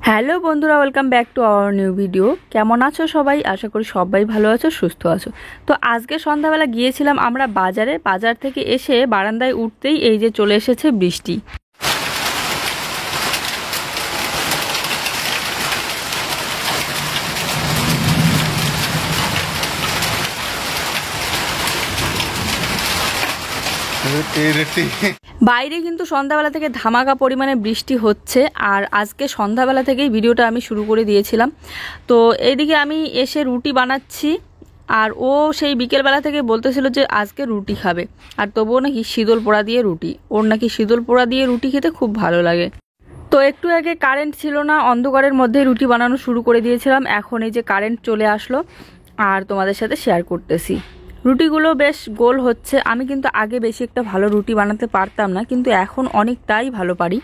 Hello বন্ধুরা, welcome back to our new video. কেমন আছো সবাই? আশা করি সবাই ভালো আছো, সুস্থ আছো। তো আজকে সন্ধ্যাবেলা গিয়েছিলাম আমরা বাজারে। বাজার থেকে এসে বারান্দায় উঠতেই এই যে চলে এসেছে বৃষ্টি। বাইরে কিন্তু সন্ধ্যাবেলা থেকে ধামাকা পরিমাণে বৃষ্টি হচ্ছে। আর আজকে সন্ধ্যাবেলা থেকেই ভিডিওটা আমি শুরু করে দিয়েছিলাম। তো এইদিকে আমি এসে রুটি বানাচ্ছি, আর ও সেই বিকেলবেলা থেকে বলতেছিল যে আজকে রুটি খাবে। আর তবুও নাকি শীতল পোড়া দিয়ে রুটি, ওর নাকি শীতল পোড়া দিয়ে রুটি খেতে খুব ভালো লাগে। তো একটু আগে কারেন্ট ছিল না, অন্ধকারের মধ্যে রুটি বানানো শুরু করে দিয়েছিলাম। এখন এই যে কারেন্ট চলে আসলো আর তোমাদের সাথে শেয়ার করতেছি। রুটিগুলো বেশ গোল হচ্ছে। আমি কিন্তু আগে বেশি একটা ভালো রুটি বানাতে পারতাম না, কিন্তু এখন অনেকটাই ভালো পারি।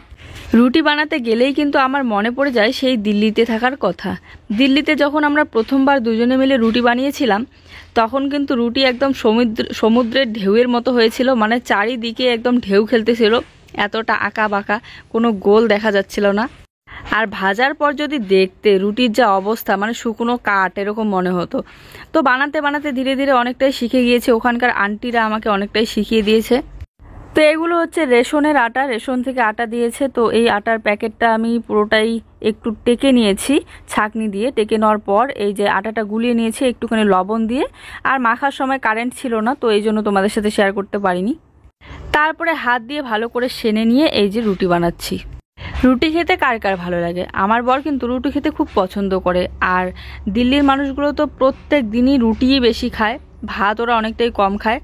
রুটি বানাতে গেলেই কিন্তু আমার মনে পড়ে যায় সেই দিল্লিতে থাকার কথা। দিল্লিতে যখন আমরা প্রথমবার দুজনে মিলে রুটি বানিয়েছিলাম, তখন কিন্তু রুটি একদম সমুদ্রের ঢেউয়ের মতো হয়েছিল। মানে চারিদিকে একদম ঢেউ খেলতেছিল, এতটা আঁকা বাঁকা, কোনো গোল দেখা যাচ্ছিল না। আর ভাজার পর যদি দেখতে রুটির যা অবস্থা, মানে শুকনো কাঠ এরকম মনে হতো। তো বানাতে বানাতে ধীরে ধীরে অনেকটাই শিখে গিয়েছে। ওখানকার আন্টিরা আমাকে অনেকটাই শিখিয়ে দিয়েছে। তো এগুলো হচ্ছে রেশনের আটা, রেশন থেকে আটা দিয়েছে। তো এই আটার প্যাকেটটা আমি পুরোটাই একটু টেকে নিয়েছি ছাঁকনি দিয়ে। টেকে নেওয়ার পর এই যে আটাটা গুলিয়ে নিয়েছি একটুখানি লবণ দিয়ে। আর মাখার সময় কারেন্ট ছিল না, তো এই জন্য তোমাদের সাথে শেয়ার করতে পারিনি। তারপরে হাত দিয়ে ভালো করে সেনে নিয়ে এই যে রুটি বানাচ্ছি। রুটি খেতে কার কার ভালো লাগে? আমার বর কিন্তু রুটি খেতে খুব পছন্দ করে। আর দিল্লির মানুষগুলো তো প্রত্যেক দিনই রুটিই বেশি খায়, ভাত ওরা অনেকটাই কম খায়।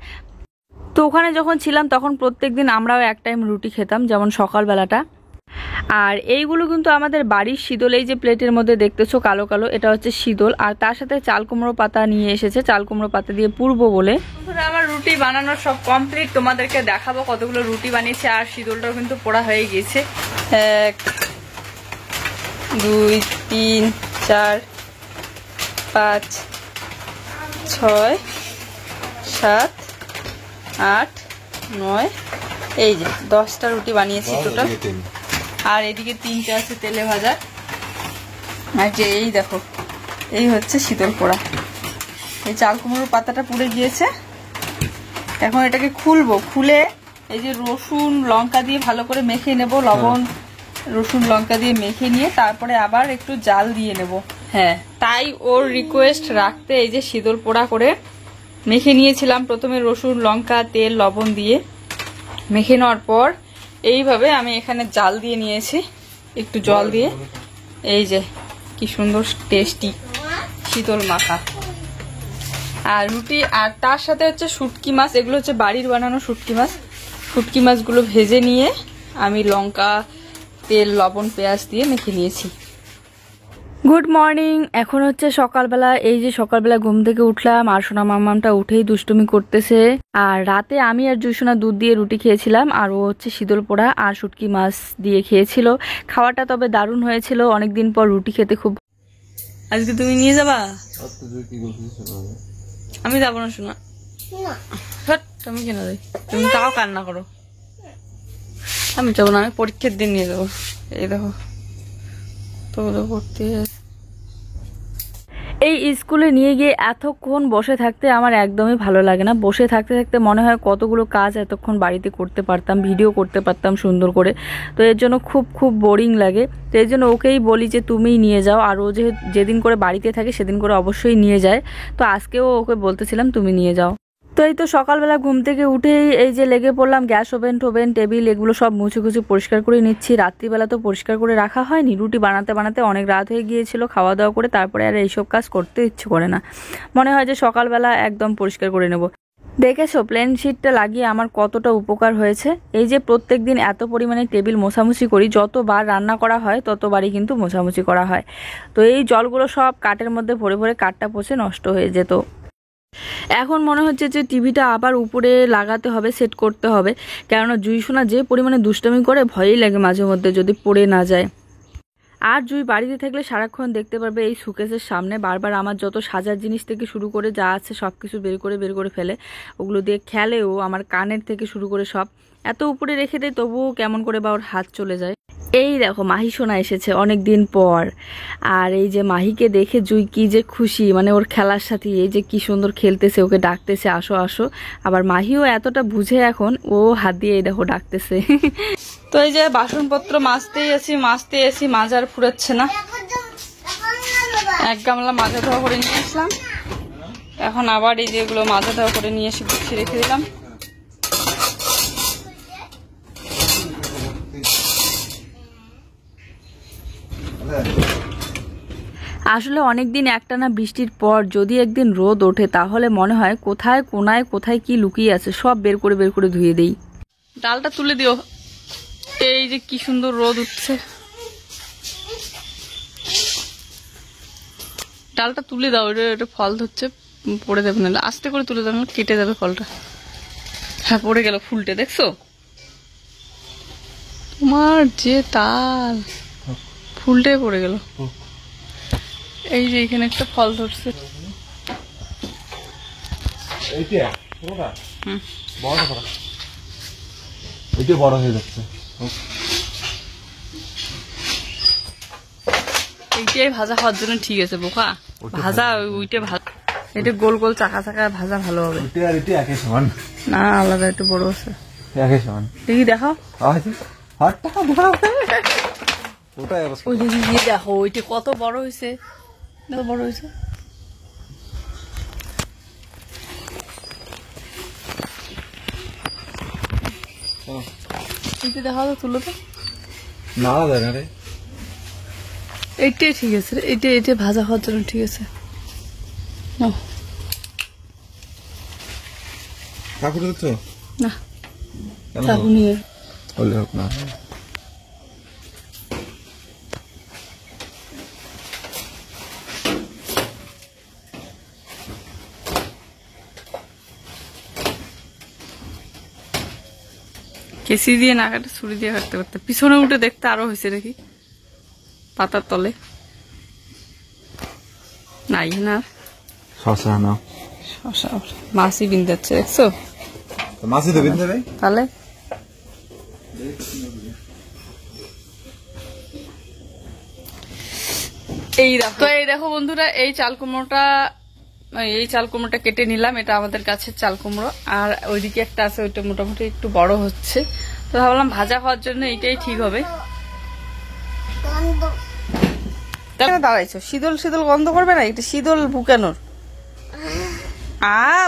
তো ওখানে যখন ছিলাম তখন প্রত্যেক দিন আমরাও এক টাইম রুটি খেতাম, যেমন সকালবেলাটা। আর এইগুলো কিন্তু আমাদের বাড়ির শীতল। এই যে প্লেটের মধ্যে দেখতেছো কালো কালো, এটা হচ্ছে শীতল। আর তার সাথে চাল কুমড়ো পাতা নিয়ে এসেছে, চাল কুমড়ো পাতা দিয়ে পুরবো বলে। আমার রুটি বানানোর সব কমপ্লিট, তোমাদেরকে দেখাবো কতগুলো রুটি বানিয়েছে। আর শীতলটাও কিন্তু পোড়া হয়ে গিয়েছে। 1 2 3 4 5 6 7 8 9, এই যে 10টা রুটি বানিয়েছি টোটাল। আর এদিকে 3টে আছে তেলে ভাজা। আর যে এই দেখো, এই হচ্ছে শীতল পোড়া। এই চাল কুমড়োর পাতাটা পুড়ে গিয়েছে। এখন এটাকে খুলবো, খুলে এই যে রসুন লঙ্কা দিয়ে ভালো করে মেখে নেব। লবণ রসুন লঙ্কা দিয়ে মেখে নিয়ে তারপরে আবার একটু জাল দিয়ে নেব। হ্যাঁ, তাই ওর রিকোয়েস্ট রাখতে এই যে শীতল পোড়া করে মেখে নিয়েছিলাম। প্রথমে রসুন লঙ্কা তেল লবণ দিয়ে মেখে নেওয়ার পর এইভাবে আমি এখানে জাল দিয়ে নিয়েছি একটু জল দিয়ে। এই যে কি সুন্দর টেস্টি শীতল মাখা আর রুটি। আর তার সাথে হচ্ছে শুটকি মাছ, এগুলো হচ্ছে বাড়ির বানানো শুটকি মাছ। শুটকি মাছগুলো ভেজে নিয়ে আমি লঙ্কা তেল লবণ পেঁয়াজ দিয়ে মেখে নিয়েছি। Good morning. এখন হচ্ছে সকালবেলা। এই যে সকালবেলা ঘুম থেকে উঠলাম, আর সোনা মামামটা উঠেই দুষ্টুমি করতেছে। আর রাতে আমি আর জুইসোনা দুধ দিয়ে রুটি খেয়েছিলাম, আর ও হচ্ছে শীতল পোড়া আর শুটকি মাছ দিয়ে খেয়েছিল। খাওয়াটা তবে দারুণ হয়েছিল। অনেকদিন পর রুটি খেতে খুব। আজকে তুমি নিয়ে যাবা? আমি যাবো না শোনা, তুমি কেন যাই? তুমি তাও কান্না করো। আমি যাবো না, আমি পরীক্ষার দিন নিয়ে যাবো। এই দেখো তো পড়তে। এই স্কুলে নিয়ে গিয়ে এতক্ষণ বসে থাকতে আমার একদমই ভালো লাগে না। বসে থাকতে থাকতে মনে হয় কতগুলো কাজ এতক্ষণ বাড়িতে করতে পারতাম, ভিডিও করতে পারতাম সুন্দর করে। তো এর জন্য খুব খুব বোরিং লাগে। তো এর জন্য ওকেই বলি যে তুমিই নিয়ে যাও। আর ও যেদিন করে বাড়িতে থাকে সেদিন করে অবশ্যই নিয়ে যায়। তো আজকেও ওকে বলতেছিলাম তুমি নিয়ে যাও। তো এই তো সকালবেলা ঘুম থেকে উঠেই এই যে লেগে পড়লাম। গ্যাস ওভেন টোভেন টেবিল এগুলো সব মুছে খুঁচে পরিষ্কার করে নিচ্ছি। রাত্রিবেলা তো পরিষ্কার করে রাখা হয়নি, রুটি বানাতে বানাতে অনেক রাত হয়ে গিয়েছিল। খাওয়া দাওয়া করে তারপরে আর এইসব কাজ করতে ইচ্ছে করে না। মনে হয় যে সকালবেলা একদম পরিষ্কার করে নেব। দেখেছো প্লেন শিটটা লাগিয়ে আমার কতটা উপকার হয়েছে। এই যে প্রত্যেক দিন এত পরিমাণে টেবিল মোছামুছি করি, যতবার রান্না করা হয় ততবারই কিন্তু মোছামুছি করা হয়। তো এই জলগুলো সব কাঠের মধ্যে ভরে ভরে কাঠটা পচে নষ্ট হয়ে যেত। এখন মনে হচ্ছে যে টিভিটা আবার উপরে লাগাতে হবে, সেট করতে হবে। কেননা জুইসোনা যে পরিমাণে দুষ্টামি করে, ভয়ই লাগে মাঝে মধ্যে যদি পড়ে না যায়। আর জুই বাড়িতে থাকলে সারাক্ষণ দেখতে পারবে এই সুকেসের সামনে বারবার আমার যত সাজার জিনিস থেকে শুরু করে যা আছে সব কিছু বের করে ফেলে। ওগুলো দিয়ে খেলেও আমার কানের থেকে শুরু করে সব এত উপরে রেখে দেয়, তবুও কেমন করে বা ওর হাত চলে যায়। এই দেখো মাহি সোনা এসেছে অনেক দিন পর। আর এই যে মাহিকে দেখে জুই কি যে খুশি, মানে ওর খেলার সাথে এই যে কি সুন্দর খেলতেছে, ওকে ডাকতেছে আসো আসো। আবার মাহিও এতটা বুঝে এখন, ও হাত দিয়ে এই দেখো ডাকতেছে। তো এই যে বাসনপত্র মাজতে এসি মাজার ফুরাচ্ছে না। এক গামলা মাজা ধোয়া করে নিয়ে আসলাম, এখন আবার এই যেগুলো মাজা ধোয়া করে নিয়ে এসে গুছিয়ে রেখে দিলাম। আসলে অনেকদিন একটানা বৃষ্টির পর যদি একদিন রোদ ওঠে তাহলে মনে হয় কোথায় কোনায় কোথায় কি লুকিয়ে আছে সব বের করে ধুয়ে দেই। ডালটা তুলে দিও, এই যে কি সুন্দর রোদ উঠছে। ডালটা তুলে দাও, এটা ফল ধরছে, পড়ে যাবে না, আস্তে করে তুলে দাও, কেটে যাবে ফলটা। হ্যাঁ পড়ে গেল ফুলটে, দেখছো তোমার যে তাল, ফুলটাই পড়ে গেল। এই যে এখানে একটা ফল ধরছে, বড় হয়ে যাচ্ছে। এইটাই ভাজা খাওয়ার জন্য ঠিক আছে বোকা, ভাজা ওইটা ভাজা, এটা গোল গোল চাকা চাকা ভাজা ভালো হবে না, আলাদা একটু বড় আছে দেখি দেখাও। ওই দিকে গিয়ে দেখো ওইটা কত বড় হয়েছে, বড় হয়েছে। দেখা তো তুলো তো না রে, এইটাই ঠিক আছে, এইটা ভাজা খাওয়ার জন্য ঠিক আছে। না চাকু নিয়ে হলে হোক না। কেসি দিয়ে না কাটে ছুরি দিয়ে কাটতে পারতে, পিছনে উঠে দেখতে আরো হয়েছে দেখি পাতার তলে নাই না। শশা না, শশা মাছই বিন্দাচ্ছে, দেখছো মাছই তো বিন্দে ভাই। তাহলে এই দেখো বন্ধুরা, এই চাল কুমড়োটা কেটে নিলাম, এটা আমাদের গাছের চাল কুমড়ো। আর ওইদিকে একটা আছে, ওইটা মোটামুটি একটু বড় হচ্ছে, তো ভাবলাম ভাজা খাওয়ার জন্য এইটাই ঠিক হবে। দাঁড়াইছো শীতল শীতল গন্ধ করবে না, এটা শীতল ভুকানোর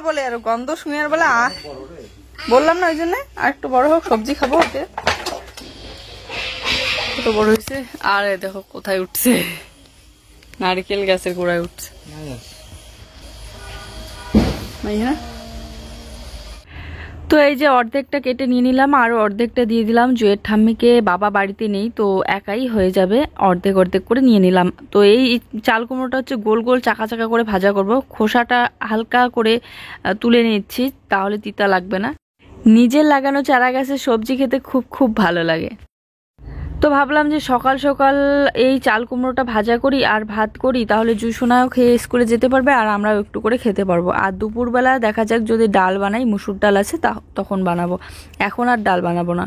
বলে, আর গন্ধ শুনে আর বলে বললাম না ওই জন্য আর একটু বড় হোক, সবজি খাবো ওতে। কত বড় হয়েছে, আর দেখো কোথায় উঠছে, নারকেল গাছের গোড়ায় উঠছে। তো এই যে অর্ধেকটা কেটে নিয়ে নিলাম, আর অর্ধেকটা দিয়ে দিলাম জুয়ের ঠাম্মিকে, বাবা বাড়িতে নেই তো একাই হয়ে যাবে, অর্ধেক অর্ধেক করে নিয়ে নিলাম। তো এই চাল কুমড়োটা হচ্ছে গোল গোল চাকা চাকা করে ভাজা করব, খোসাটা হালকা করে তুলে নিচ্ছি তাহলে তিতা লাগবে না। নিজের লাগানো চারা গাছের সবজি খেতে খুব খুব ভালো লাগে। তো ভাবলাম যে সকাল সকাল এই চাল কুমড়োটা ভাজা করি আর ভাত করি, তাহলে জুসোনাও খেয়ে স্কুলে যেতে পারবে আর আমরাও একটু করে খেতে পারবো। আর দুপুরবেলা দেখা যাক যদি ডাল বানাই, মুসুর ডাল আছে তখন বানাবো, এখন আর ডাল বানাবো না।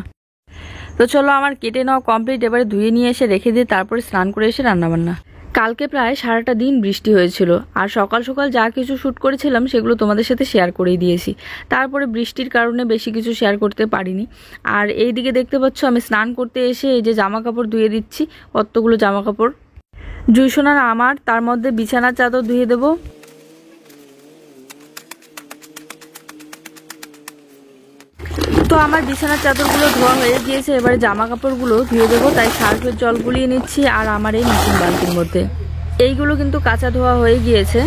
তো চলো আমার কেটে নেওয়া কমপ্লিট, এবারে ধুয়ে নিয়ে এসে রেখে দিয়ে তারপরে স্নান করে এসে রান্নাবান্না। কালকে প্রায় সারাটা দিন বৃষ্টি হয়েছিল, আর সকাল সকাল যা কিছু শ্যুট করেছিলাম সেগুলো তোমাদের সাথে শেয়ার করেই দিয়েছি। তারপরে বৃষ্টির কারণে বেশি কিছু শেয়ার করতে পারিনি। আর এই দিকে দেখতে পাচ্ছ আমি স্নান করতে এসে এই যে জামা কাপড় ধুয়ে দিচ্ছি, কতগুলো জামা কাপড় জুইসোনার আমার, তার মধ্যে বিছানার চাদর ধুয়ে দেবো। তো আমার বিছানার চাদরগুলো ধোয়া হয়ে গিয়েছে, এবারে জামা কাপড়গুলো ধুয়ে দেবো, তাই সার্ফের জল গুলিয়ে নিচ্ছি আর আমার এই নতুন বালতির মধ্যে। এইগুলো কিন্তু কাঁচা ধোয়া হয়ে গিয়েছে।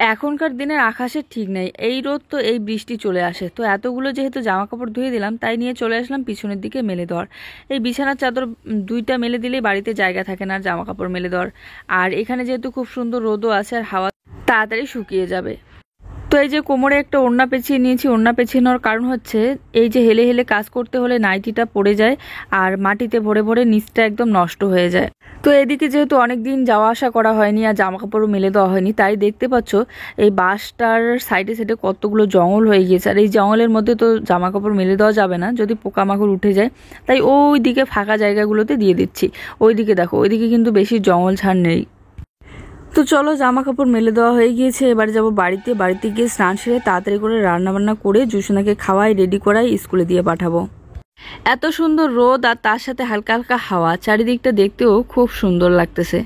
এখনকার দিনের আকাশের ঠিক নেই, এই রোদ তো এই বৃষ্টি চলে আসে। তো এতগুলো যেহেতু জামা কাপড় ধুয়ে দিলাম, তাই নিয়ে চলে আসলাম পিছনের দিকে মেলে দেওয়ার। এই বিছানার চাদর দুইটা মেলে দিলেই বাড়িতে জায়গা থাকে না জামা কাপড় মেলে দেওয়ার। আর এখানে যেহেতু খুব সুন্দর রোদও আছে আর হাওয়া, তাড়াতাড়ি শুকিয়ে যাবে। তো এই যে কোমরে একটা ওড়না পেঁচিয়ে নিয়েছি, ওড়না পেঁচিয়ে নেওয়ার কারণ হচ্ছে এই যে হেলে হেলে কাজ করতে হলে নাইটিটা পড়ে যায় আর মাটিতে ভরে ভরে নিচটা একদম নষ্ট হয়ে যায়। তো এদিকে যেহেতু অনেক দিন যাওয়া আসা করা হয়নি আর জামা কাপড়ও মেলে দেওয়া হয়নি, তাই দেখতে পাচ্ছ এই বাসটার সাইডে সাইডে কতগুলো জঙ্গল হয়ে গিয়েছে। আর এই জঙ্গলের মধ্যে তো জামা কাপড় মেলে দেওয়া যাবে না, যদি পোকামাকড় উঠে যায়, তাই ওই দিকে ফাঁকা জায়গাগুলোতে দিয়ে দিচ্ছি। ওইদিকে দেখো, ওইদিকে কিন্তু বেশি জঙ্গল ঝাড় নেই। তো চলো, জামা কাপড় মেলে দেওয়া হয়ে গিয়েছে, এবার যাব বাড়িতে। বাড়িতে গিয়ে স্নান সেরে তাড়াতাড়ি করে রান্নাবান্না করে জুসোনাকে খাওয়াই রেডি করাই স্কুলে দিয়ে পাঠাবো। এত সুন্দর রোদ আর তার সাথে হালকা হালকা হাওয়া, চারিদিকটা দেখতেও খুব সুন্দর লাগতেছে।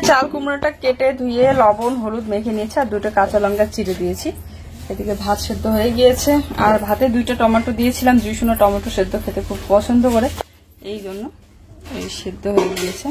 চাল কুমড়োটা কেটে ধুয়ে লবণ হলুদ মেখে নিয়েছি আর 2টা কাঁচা লঙ্কা চিড়ে দিয়েছি। এদিকে ভাত সেদ্ধ হয়ে গিয়েছে আর ভাতে 2টা টমেটো দিয়েছিলাম। জুসোনা টমেটো সেদ্ধ খেতে খুব পছন্দ করে, এই জন্য এই সেদ্ধ হয়ে গিয়েছে।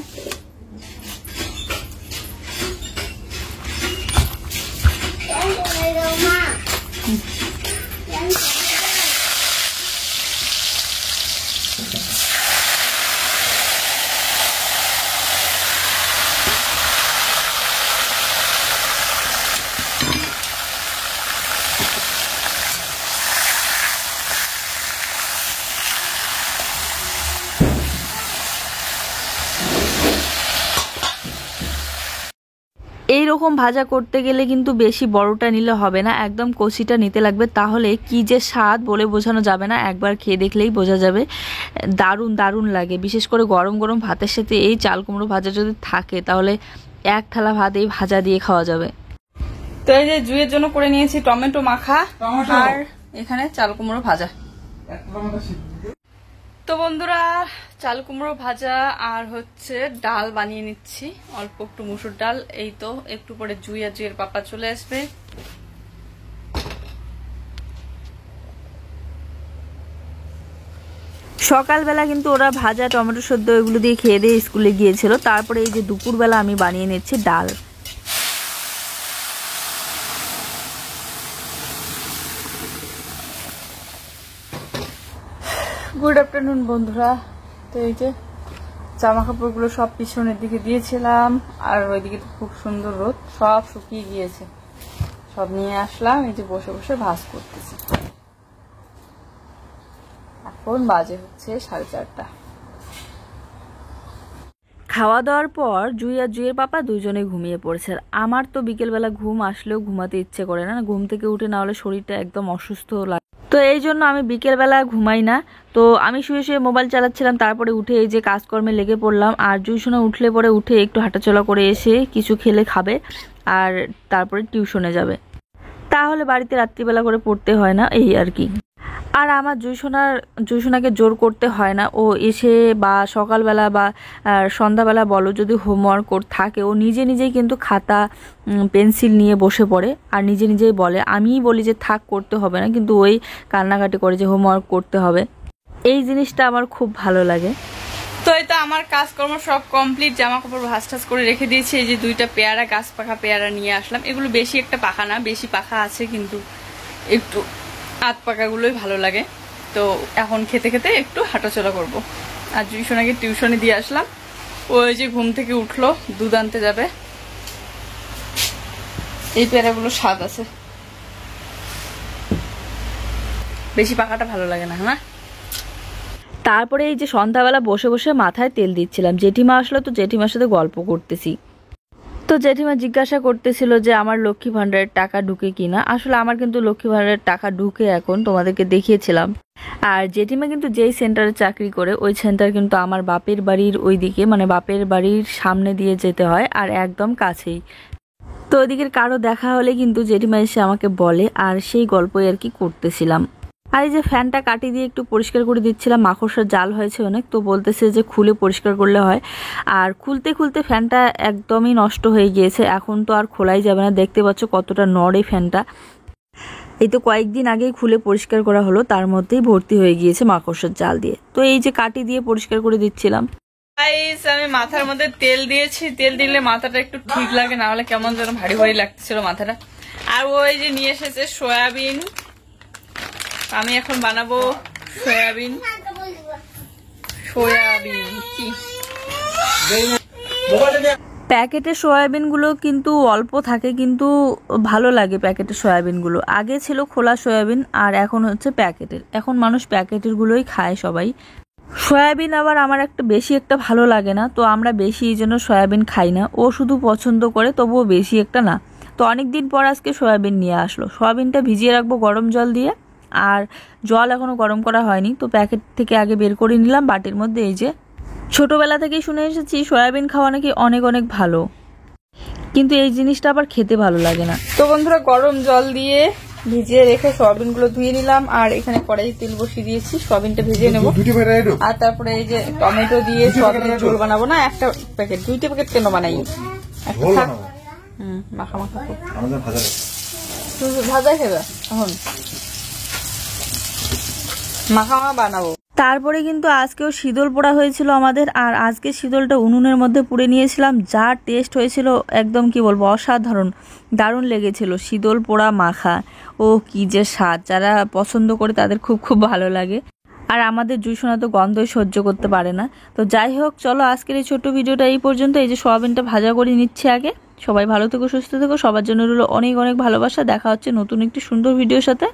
এই রকম ভাজা করতে গেলে কিন্তু বেশি বড়টা নিলে হবে না, একদম কষিটা নিতে লাগবে, তাহলে কি যে স্বাদ বলে বোঝানো যাবে না। একবার খেয়ে দেখলেই বোঝা যাবে, দারুণ দারুণ লাগে। বিশেষ করে গরম গরম ভাতের সাথে এই চাল কুমড়ো ভাজা যদি থাকে, তাহলে এক থালা ভাত এই ভাজা দিয়ে খাওয়া যাবে। তো এই যে জুয়ের জন্য করে নিয়েছি টমেটো মাখা আর এখানে চাল কুমড়ো ভাজা। তো বন্ধুরা, চাল কুমড়ো ভাজা আর হচ্ছে ডাল বানিয়ে নিচ্ছি, অল্প একটু মুসুর ডাল। এই তো একটু পরে জুই আর জুইয়ের পাপা চলে আসবে। সকালবেলা কিন্তু ওরা ভাজা টমেটো সেদ্ধ এগুলো দিয়ে খেয়ে দিয়ে স্কুলে গিয়েছিল। তারপরে এই যে দুপুরবেলা আমি বানিয়ে নিচ্ছি ডাল। গুড আফটারনুন বন্ধুরা। তো এই যে জামা কাপড়গুলো সব পিছনের দিকে দিয়েছিলাম আর ওইদিকে তো খুব সুন্দর রোদ, সব শুকিয়ে গিয়েছে। সব নিয়ে আসলাম, এই যে বসে বসে ভাঁজ করতেছি। এখন বাজে হচ্ছে 4:30। খাওয়া দাওয়ার পর জুই আর জুইয়ের পাপা দুজনে ঘুমিয়ে পড়েছে। আমার তো বিকেলবেলা ঘুম আসলেও ঘুমাতে ইচ্ছে করে না, ঘুম থেকে উঠে না হলে শরীরটা একদম অসুস্থ লাগে। তো এই জন্য আমি বিকেলবেলা ঘুমাই না। তো আমি শুয়ে শুয়ে মোবাইল চালাচ্ছিলাম, তারপরে উঠে এই যে কাজকর্মে লেগে পড়লাম। আর জুইসোনা উঠলে পরে উঠে একটু হাঁটাচলা করে এসে কিছু খেলে খাবে আর তারপরে টিউশনে যাবে, তাহলে বাড়িতে রাত্রিবেলা করে পড়তে হয় না, এই আর কি। আর আমার জুইসোনাকে জোর করতে হয় না, ও এসে বা সকালবেলা বা সন্ধ্যাবেলা বলো যদি হোমওয়ার্ক থাকে, ও নিজে নিজেই কিন্তু খাতা পেন্সিল নিয়ে বসে পড়ে আর নিজে নিজেই বলে। আমিই বলি যে থাক করতে হবে না, কিন্তু ওই কান্নাকাটি করে যে হোমওয়ার্ক করতে হবে। এই জিনিসটা আমার খুব ভালো লাগে। তো এই তো আমার কাজকর্ম সব কমপ্লিট, জামা কাপড় ভাঁজ টাজ করে রেখে দিয়েছি। এই যে 2টা পেয়ারা, গাছ পাখা পেয়ারা নিয়ে আসলাম। এগুলো বেশি একটা পাখা না, বেশি পাখা আছে কিন্তু একটু আধ পাকাগুলোই ভালো লাগে। তো এখন খেতে খেতে একটু হাঁটাচলা করব। আর জুইসোনাকে টিউশনে দিয়ে আসলাম, ওই যে ঘুম থেকে উঠলো, দুধ আনতে যাবে। এই পেয়ারাগুলো স্বাদ আছে, বেশি পাকাটা ভালো লাগে না, হ্যাঁ। তারপরে এই যে সন্ধ্যাবেলা বসে বসে মাথায় তেল দিচ্ছিলাম। জেঠিমা আসলো, তো জেঠিমার সাথে গল্প করতেছি। তো জেঠিমা জিজ্ঞাসা করতেছিল যে আমার লক্ষ্মী ভান্ডারের টাকা ঢুকে কিনা। আসলে আমার কিন্তু লক্ষ্মী ভান্ডারের টাকা ঢুকে, এখন তোমাদেরকে দেখিয়েছিলাম। আর জেঠিমা কিন্তু যেই সেন্টারে চাকরি করে, ওই সেন্টার কিন্তু আমার বাপের বাড়ির ওইদিকে, মানে বাপের বাড়ির সামনে দিয়ে যেতে হয় আর একদম কাছেই। তো ওইদিকের কারো দেখা হলে কিন্তু জেঠিমা এসে আমাকে বলে, আর সেই গল্পই আর কি করতেছিলাম। আর এই যে ফ্যানটা কাটি দিয়ে একটু পরিষ্কার করে দিচ্ছিলাম, মাকড়সার জাল হয়েছে অনেক, তো বলতেছে যে খুলে পরিষ্কার করলে হয়। আর খুলতে খুলতে ফ্যানটা একদমই নষ্ট হয়ে গিয়েছে, এখন তো আর খোলাই যাবে না। দেখতে পাচ্ছ কতটা নড়ে ফ্যানটা। এই তো কয়েকদিন আগেই খুলে পরিষ্কার করা হলো, তার মধ্যেই ভর্তি হয়ে গিয়েছে মাকড়সার জাল দিয়ে। তো এই যে কাটি দিয়ে পরিষ্কার করে দিচ্ছিলাম। আমি মাথার মধ্যে তেল দিয়েছি, তেল দিলে মাথাটা একটু ঠিক লাগে, না হলে কেমন যেন ভারী ভারী লাগতেছিল মাথাটা। আর ওই যে নিয়ে এসেছে সয়াবিন, আমি এখন বানাবো সয়াবিন কি প্যাকেটের সয়াবিনগুলো কিন্তু অল্প থাকে, কিন্তু ভালো লাগে প্যাকেটের সয়াবিনগুলো। আগে ছিল খোলা সয়াবিন আর এখন হচ্ছে প্যাকেটের। এখন মানুষ প্যাকেটেরগুলোই খায় সবাই। সয়াবিন আবার আমার বেশি একটা ভালো লাগে না, তো আমরা বেশি এই জন্য সয়াবিন খাই না। ও শুধু পছন্দ করে, তবুও বেশি একটা না। তো অনেক দিন পর আজকে সয়াবিন নিয়ে আসলো। সয়াবিনটা ভিজিয়ে রাখবো গরম জল দিয়ে, আর জল এখনও গরম করা হয়নি, তো প্যাকেট থেকে আগে বের করে নিলাম বাটির মধ্যে। এই যে ছোটোবেলা থেকেই শুনে এসেছি সয়াবিন খাওয়া নাকি অনেক অনেক ভালো, কিন্তু এই জিনিসটা আবার খেতে ভালো লাগে না। তো বন্ধুরা, গরম জল দিয়ে ভিজিয়ে রেখে সয়াবিনগুলো ধুয়ে নিলাম, আর এখানে কড়াই তেল বসিয়ে দিয়েছি, সয়াবিনটা ভেজে নেবো। আর তারপরে এই যে টমেটো দিয়ে সয়াবিনের ঝোল বানাবো। না, একটা প্যাকেট, 2টা প্যাকেট কেন বানাই? একটা থাক। মাখা মাখা ভাজা খেবে এখন, মাখা মাখা বানাবো। তারপরে কিন্তু আজকেও শীতল পোড়া হয়েছিল আমাদের, আর আজকে শীতলটা উনুনের মধ্যে পুড়ে নিয়েছিলাম। যা টেস্ট হয়েছিল একদম কি বলবো, অসাধারণ, দারুণ লেগেছিল। শীতল পোড়া মাখা, ও কি যে স্বাদ! যারা পছন্দ করে তাদের খুব খুব ভালো লাগে, আর আমাদের জুইসোনা তো গন্ধই সহ্য করতে পারে না। তো যাই হোক, চলো আজকের এই ছোট্ট ভিডিওটা এই পর্যন্ত। এই যে সয়াবিনটা ভাজা করে নিচ্ছে আগে। সবাই ভালো থেকো, সুস্থ থেকো, সবার জন্য রইল অনেক অনেক ভালোবাসা। দেখা হচ্ছে নতুন একটি সুন্দর ভিডিওর সাথে।